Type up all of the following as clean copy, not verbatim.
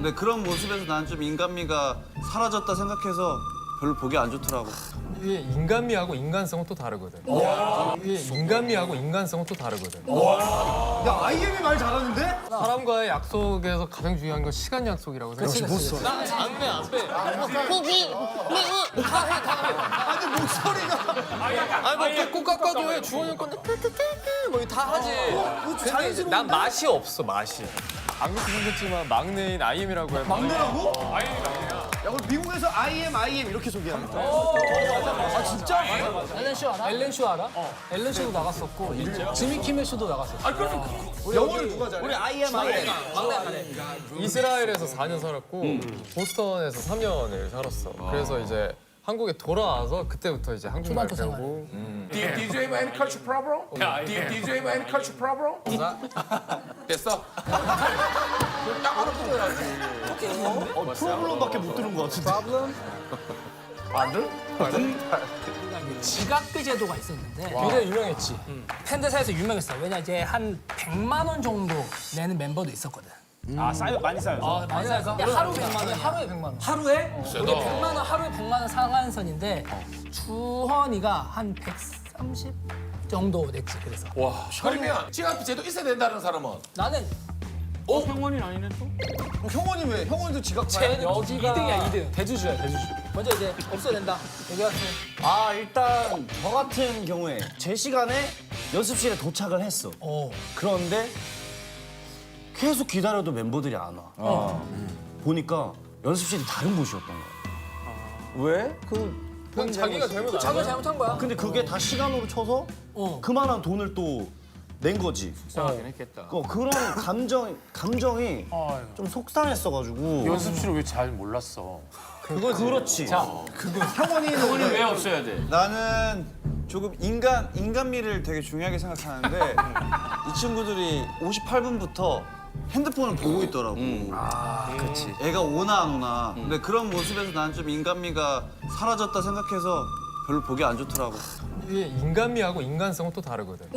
근데 그런 모습에서 난 좀 인간미가 사라졌다 생각해서 별로 보기 안 좋더라고. 이게 인간미하고 인간성은 또 다르거든. 이게 인간미하고 인간성은 또 다르거든. 야, IM이 말 잘하는데? 사람과의 약속에서 가장 중요한 건 시간 약속이라고 생각해. 아니, 목소리가. 아니 뭐 깎아도 해. 주원이 형 건데 뭐다 하지. 근데 이제 난 맛이 없어 맛이. 방금 생겼지만 막내인 IM이라고 해. 막내라고? 야, 그럼 미국에서 IM 이렇게 소개하는 거야? 아, 진짜? 앨런 쇼 알아? 앨런 쇼도 나갔었고 지미 키멜 쇼도 나갔었고. 영어를 누가 잘해? 우리 IM. 이스라엘에서 4년 살았고 보스턴에서 3년을 살았어. 그래서 이제 한국에 돌아와서 그때부터 이제 한국말 초등학교 생활. 배우고. Do you have any culture problem? Do you have any culture problem? 됐어. 프로블럼밖에 못 들은 것 같은데. 지각비 제도가 있었는데 굉장히 유명했지. 팬들사이에서 유명했어. 왜냐 이제 한 100만 원 정도 내는 멤버도 있었거든. 아, 많이 쌓여서. 많이 살까? 하루에 100만 원. 하루에 100만 원. 하루에? 우리 100만 원 하루에 100만 원 상한선인데 주헌이가 한 130 정도 냈지. 그래서 그러면 지각비 제도 있어야 된다는 사람은 나는 형원이 왜? 형원이도 지각 쟤는 여기가 2등이야 2등. 대주주야 대주주. 먼저 이제 없어야 된다. 얘기하세요. 아, 일단 저 같은 경우에 제 시간에 연습실에 도착을 했어. 그런데 계속 기다려도 멤버들이 안 와. 보니까 연습실이 다른 곳이었던 거야. 왜? 그건 자기가 잘못 안 자기가 잘못한 거야. 근데 그게 다 시간으로 쳐서 그만한 돈을 또 낸 거지. 속상하긴 했겠다. 그런 감정이 좀 속상했어가지고. 연습실을 왜 잘 몰랐어? 그렇지. 형원이는 왜 없어야 돼? 나는 조금 인간미를 되게 중요하게 생각하는데 이 친구들이 58분부터 핸드폰을 보고 있더라고. 그렇지. 애가 오나 안 오나. 근데 그런 모습에서 난 좀 인간미가 사라졌다 생각해서 별로 보기 안 좋더라고. 이게 인간미하고 인간성은 또 다르거든.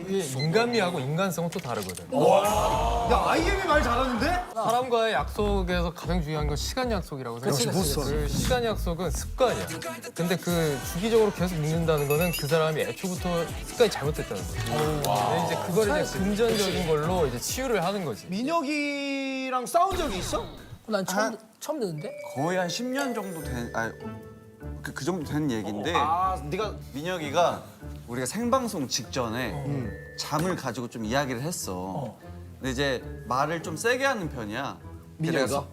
이게 인간미하고 인간성은 또 다르거든. 야, IM이 말 잘하는데? 사람과의 약속에서 가장 중요한 건 시간 약속이라고 생각해. 그 시간 약속은 습관이야. 근데 그 주기적으로 계속 믿는다는 거는 그 사람이 애초부터 습관이 잘못됐다는 거지. 근데 이제 그걸 이제 금전적인 걸로 이제 치유를 하는 거지. 민혁이랑 싸운 적이 있어? 난 처음 듣는데? 거의 한 10년 정도 된, 그 정도 된 얘기인데 네가 민혁이가 우리가 생방송 직전에 잠을 가지고 좀 이야기를 했어. 근데 이제 말을 좀 세게 하는 편이야. 민혁이가?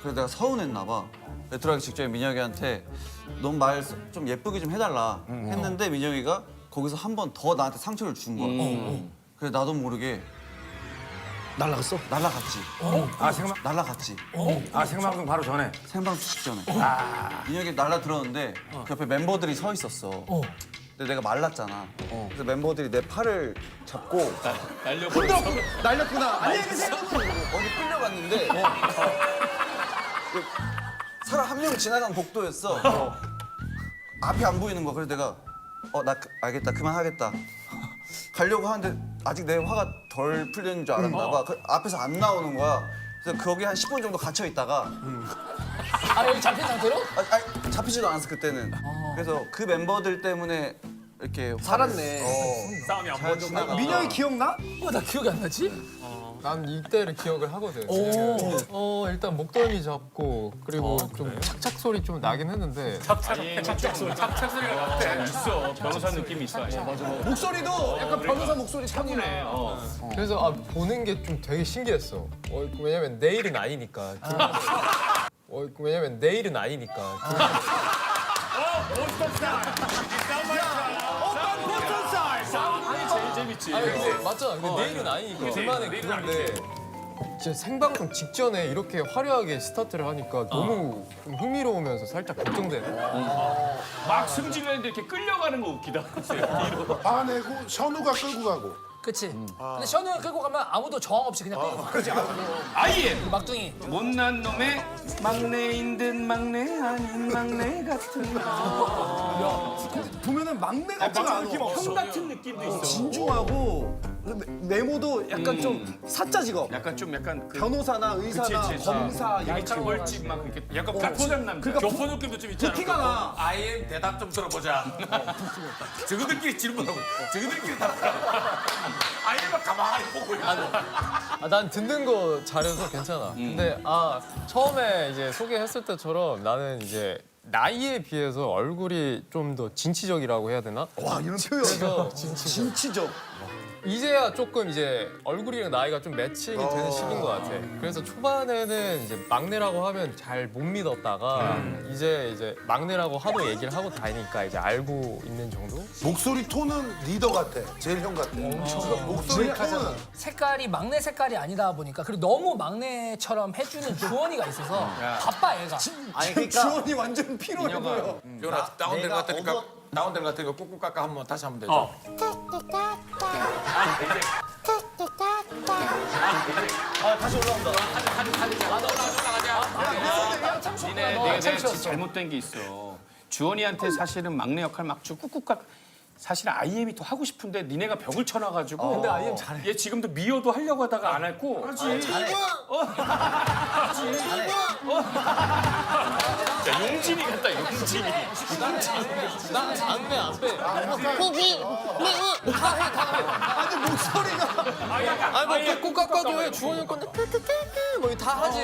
그래서 내가 서운했나 봐. 들어가기 직전에 민혁이한테 넌 말 좀 예쁘게 좀 해달라 했는데 민혁이가 거기서 한 번 더 나한테 상처를 준 거야. 그래서 나도 모르게 날라갔어? 날라갔지. 날라갔지. 생방송 바로 전에. 생방송 직전에. 민혁이 날라들었는데 그 옆에 멤버들이 서 있었어. 근데 내가 말랐잖아. 그래서 멤버들이 내 팔을 잡고 날렸구나. 안녕히 계세요. 어디 끌려갔는데 그 사람 한 명 지나간 복도였어. 앞이 안 보이는 거야. 그래서 내가 나 알겠다. 그만하겠다. 가려고 하는데 아직 내 화가 덜 풀리는 줄 알았나 봐. 그 앞에서 안 나오는 거야. 그래서 거기 한 10분 정도 gat혀 있다가 아 여기 잡힌 상태로? 잡히지도 않았어 그때는. 그래서 그 멤버들 때문에 이렇게 살았네. 싸움이 안 잘 지나가. 민혁이 기억나? 나 기억이 안 나지? 난 이때를 기억을 하거든. 일단 목덜미 잡고 그리고 좀 착착 소리 좀 나긴 했는데 착착 소리가 있어. 변호사 느낌이 있어. 목소리도 약간 변호사 목소리 참이네. 그래서 보는 게 좀 되게 신기했어. 왜냐면 내일은 아니니까. 왜냐면 내일은 아니니까. 제일 재밌지. 근데 맞잖아. 근데 내일은 아니니까. 둘만의 그건데 진짜 생방송 직전에 이렇게 화려하게 스타트를 하니까 너무 좀 흥미로우면서 살짝 걱정되네. 막 승진했는데 이렇게 끌려가는 거 웃기다. 뒤로. 화내고 션우가 끌고 가고. 그치. 근데 션우가 끌고 가면 아무도 저항 없이 그냥 끌고 가. 그렇지. IM 막둥이. 못난 놈의 막내인 듯 막내 아닌 막내 같은. 보면은 막내 같지가 않아. 형 같은 느낌도 있어. 진중하고 메모도 약간 좀 사자 직업. 약간 좀 약간 그 변호사나 의사나 그치. 검사 이게 이런 재벌집 막 이렇게 약간 가포장 남자. 교포 느낌도 좀 있잖아. 티가 나. IM 대답 좀 들어보자. 저거들끼리 질문하고 저거들끼리 답하고. IM만 가만히 보고 있고. 난 듣는 거 잘해서 괜찮아. 근데 처음에 이제 소개했을 때처럼 나는 이제 나이에 비해서 얼굴이 좀 더 진취적이라고 해야 되나? 와 이런 표현. 그래서 진취적. 이제야 조금 이제 얼굴이랑 나이가 좀 매칭이 되는 시기인 것 같아. 그래서 초반에는 이제 막내라고 하면 잘 못 믿었다가 이제 막내라고 하도 얘기를 하고 다니니까 이제 알고 있는 정도? 목소리 톤은 리더 같아. 제일 형 같아. 목소리 톤은 색깔이 막내 색깔이 아니다 보니까 그리고 너무 막내처럼 해주는 주원이가 있어서 바빠 얘가. 아니 그러니까 주원이 완전 피로해 보여. 요나 다운된 것 같으니까 다운된 것 같으니까 꾹꾹 깎아 한번 다시 하면 되죠. 다시 올라온다. 내가 진짜 잘못된 게 있어. 주원이한테 사실은 막내 역할 막 주고 꾹꾹 사실 IM이 더 하고 싶은데 니네가 벽을 쳐놔가지고. 근데 IM 잘해. 얘 지금도 미어도 하려고 하다가 안 했고. 야, 용진이 같다, 용진이. 안 빼. 아니 목소리가. 아니 뭐 깎아도 해. 주원이 형 건데 뭐 다 하지.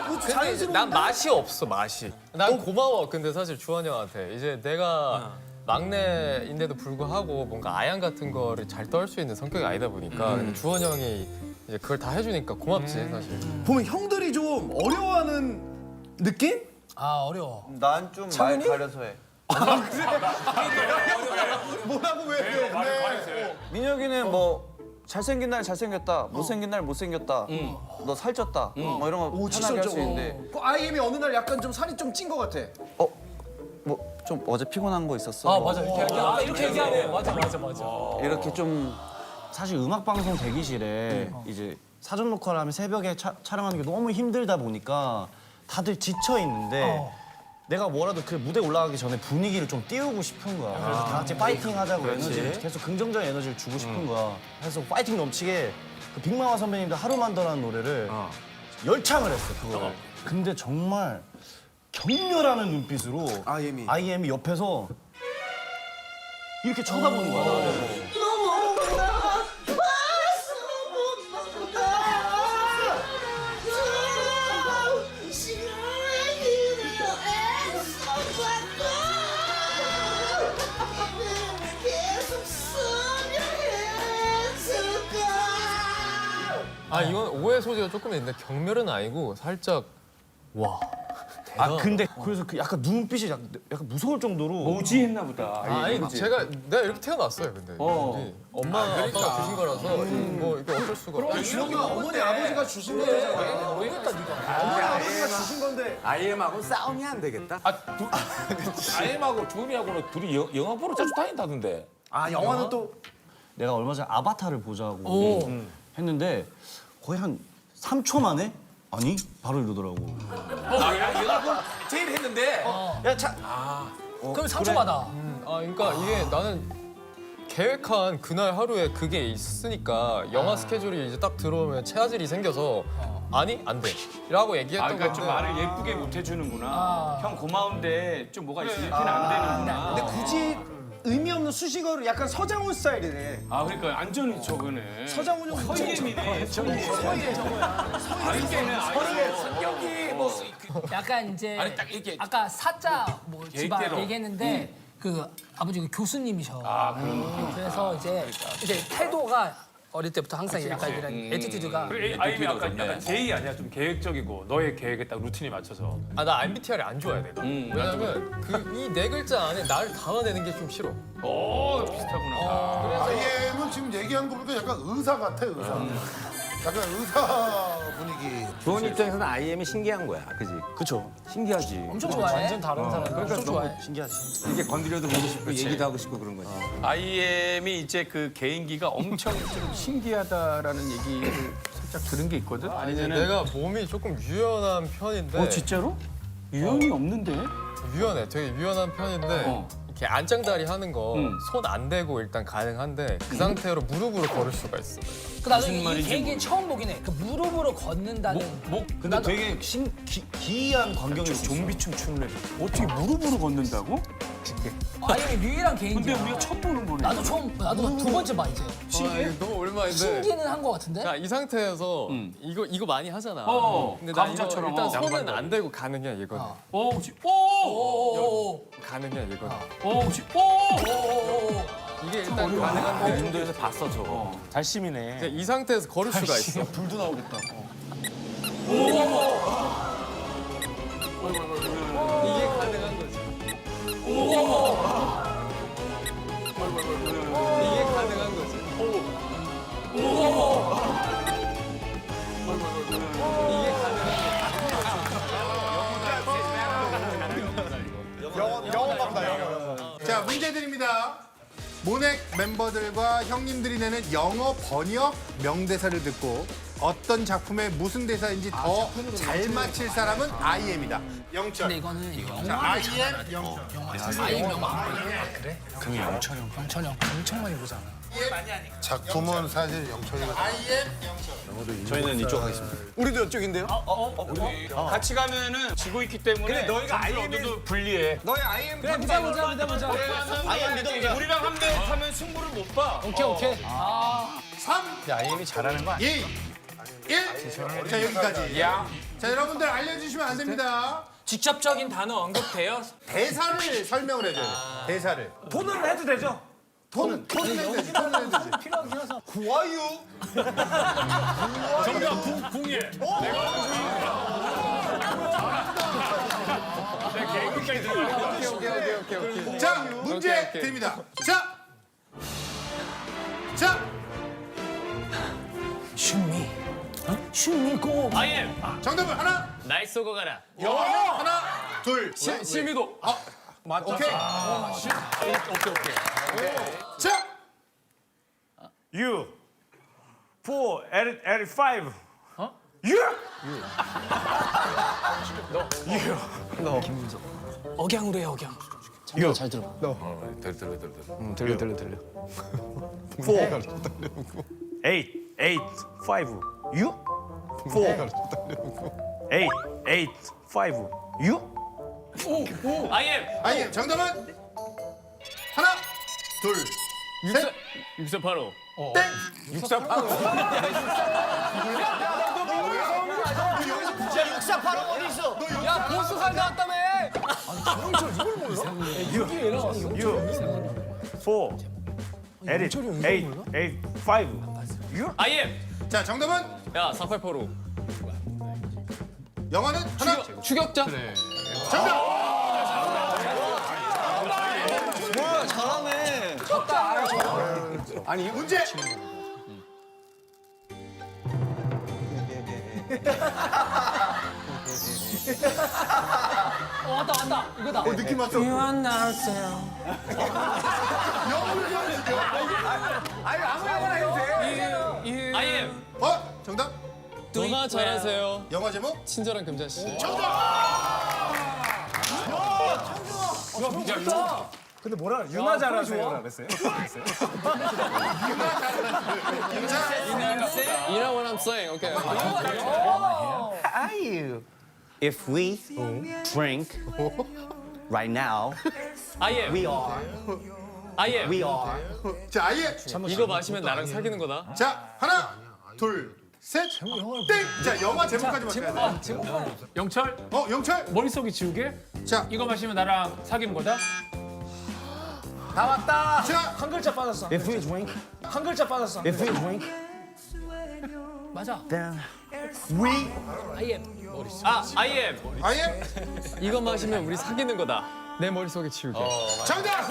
근데 자연스러운데? 난 맛이 없어 맛이. 난 고마워. 근데 사실 주원이 형한테 이제 내가 막내인데도 불구하고 뭔가 아양 같은 거를 잘 떨 수 있는 성격이 아니다 보니까 근데 주원이 형이 이제 그걸 다 해주니까 고맙지 사실. 보면 형들이 좀 어려워하는 느낌? 아 어려워. 난 좀 말 가려서 해. 뭐라고 왜? 민혁이는 뭐 잘생긴 날 잘생겼다, 못생긴 날 못생겼다, 너 살쪘다, 뭐 이런 거 오 편하게 할 수 진짜 있는데 그 IM이 어느 날 약간 좀 살이 좀 찐 것 같아. 뭐 좀 어제 피곤한 거 있었어. 아 맞아 이렇게 얘기하네. 맞아. 이렇게 좀 사실 음악 방송 대기실에 이제 사전 녹화를 하면 새벽에 촬영하는 게 너무 힘들다 보니까 다들 지쳐 있는데 내가 뭐라도 그 무대 올라가기 전에 분위기를 좀 띄우고 싶은 거야. 그래서 다 같이 파이팅 하자고 에너지를 계속 긍정적인 에너지를 주고 싶은 거야. 그래서 파이팅 넘치게 그 빅마마 선배님들 하루만 더라는 노래를 열창을 했어 그거를. 근데 정말 격렬하는 눈빛으로 IM이 옆에서 이렇게 쳐다보는 거야. 나를. 이건 오해 소지가 조금 있는데 경멸은 아니고 살짝 와. 근데 그래서 그 약간 눈빛이 약간 무서울 정도로 뭐지 했나 보다. 아니 내가 이렇게 태어났어요 근데 우리 엄마 아빠가 주신 거라서 뭐 이게 어쩔 수가 없어. 주영이가 어머니 아버지가 주신 거잖아. 모르겠다 네가. 어머니 아버지가 주신 건데. IM하고 싸움이 안 되겠다. IM하고 주은이하고는 둘이 영화 보러 자주 다닌다던데. 아 영화는 또 내가 얼마 전에 아바타를 보자고 했는데 거의 한 3초 만에 아니 바로 이러더라고. 영화 제일 했는데. 그럼 상처받아. 그러니까 이게 나는 계획한 그날 하루에 그게 있으니까 영화 스케줄이 이제 딱 들어오면 체화질이 생겨서 아니 안 돼. 라고 얘기했던 그러니까 건데 좀 말을 예쁘게 못 해주는구나. 형 고마운데 좀 뭐가 있으면 이렇게는 안 되는구나. 근데 굳이 의미 없는 수식어를 약간 서장훈 스타일이네. 그러니까 완전히 저거네. 서장훈 형 서예민이네. 서예. 성격이 뭐 약간 이제 아니, 딱 이렇게 아까 사자 뭐 집안 계획대로. 얘기했는데 그 아버지가 교수님이셔. 그래서 이제 태도가 어릴 때부터 항상 약간 이런 애티튜드가 아이엠이 약간 제이 아니야? 좀 계획적이고 너의 계획에 딱 루틴이 맞춰서. 나 MBTI를 안 좋아해 내가. 왜냐면 이 네 글자 안에 나를 담아내는 게 좀 싫어. 비슷하구나. IM은 지금 얘기한 거 보니까 약간 의사 같아, 의사. 약간 의사 분위기. 주원 입장에서는 IM이 신기한 거야, 그지? 그쵸. 신기하지. 엄청 좋아해. 완전 다른 사람. 엄청 좋아해. 신기하지. 이게 건드려도 보고 싶고 얘기도 하고 싶고 그런 거지. IM이 이제 그 개인기가 엄청 좀 신기하다라는 얘기를 살짝 들은 게 있거든. 아니면은 내가 몸이 조금 유연한 편인데 진짜로? 유연이 없는데? 유연해. 되게 유연한 편인데 이렇게 안짱다리 하는 거 손 안 대고 일단 가능한데 그 상태로 무릎으로 걸을 수가 있어. 그 나도 이 개인기 처음 보긴 해. 그 무릎으로 걷는다는. 근데 되게 기이한 광경이 좀비춤 추는 애들 어떻게 무릎으로 걷는다고? 아예 유일한 개인기. 근데 우리가 처음 보는 거네. 나도 두 번째 봐 이제. 너무 오랜만인데. 신기는 한 거 같은데. 자, 이 상태에서 이거 많이 하잖아. 어, 근데 나 이거 가부장처럼. 일단 어. 손은 안 대고 가느냐 이거든. 가느냐 이거든. 이게 일단 가능한데 인도에서 봤어 저거. 달심이네. 이제 이 상태에서 걸을 수가 있어. 불도 나오겠다. 이게 가능한 거지. 이게 가능한 거지. 이게 자, 문제 드립니다. 모넥 멤버들과 형님들이 내는 영어 번역 명대사를 듣고 어떤 작품의 무슨 대사인지 더 잘 맞힐 사람은 IM이다. 영철. 근데 이거는 자, 영화. IM 영철. 아이 영화. 그래? 그게 영철 형. 영철 형 엄청 많이 보잖아. 작품은 사실 영철이가 IM 저희는 이쪽 하겠습니다. 우리도 이쪽인데요? 같이 가면은 지고 있기 때문에 근데 너희가 점수를 IM 을- 얻어도 불리해. 너의 IM 그래 보자. 아예 믿어보자. 우리랑 한 대 하면 승부를 못 봐. 오케이. 3, IM이 잘하는 거 아니야? 2, 1. 자, 여기까지. 자, 여러분들 알려주시면 안 됩니다. 직접적인 단어 언급돼요? 대사를 설명을 해줘요. 대사를. 톤으로 해도 되죠? 톤은 해도 되지. 톤은 해도 되지. 필요하긴 해서. 구아유. 정답 궁예. 자, 문제 오케이. 드립니다. 자, 슈미. 슈미 고. 아예 정답을 하나, 날 쏘고 가라. 하나, 둘. 실미도. 오케이. 자, You. 4, 5. You. 억양으로 해 억양. 잘 들어. 들려. 8, 5. You. 4. 8, 5. You. 아예 아니 정답은 하나, 둘, 셋, 6485. 땡. 야 보스 살 나왔다며. You. 4. 8, 5. You. 아예 자, 정답은 야 4885. 영화는 하나. 추격자? 정답. 뭐야 잘하네. 아니 문제. 왔다. 이거다. 느낌 왔어. 아예 정답. 너가 잘하세요. 영화 제목. 친절한 금자씨. 근데 뭐라 그래? 유나 잘하세요. 그랬어요? You know what I'm saying? Okay. If we drink right now, 아예 we are. 아예 We are. 자, 아예. 이거 마시면 나랑 사귀는 거다. 자, 하나, 둘, 셋, 땡. 자, 영화 제목까지 맞춰야 돼. 영철 영철. 머릿속이 지우개 자, 이거 마시면 나랑 사귀는 거다. 다 왔다. 자, 한 글자 빠졌어. If we drink, 한 글자 빠졌어. if we drink, 맞아. then we. 아예. 아예 아예. 이거 마시면 우리 사귀는 거다. 내 머릿속에 지우개. 정답.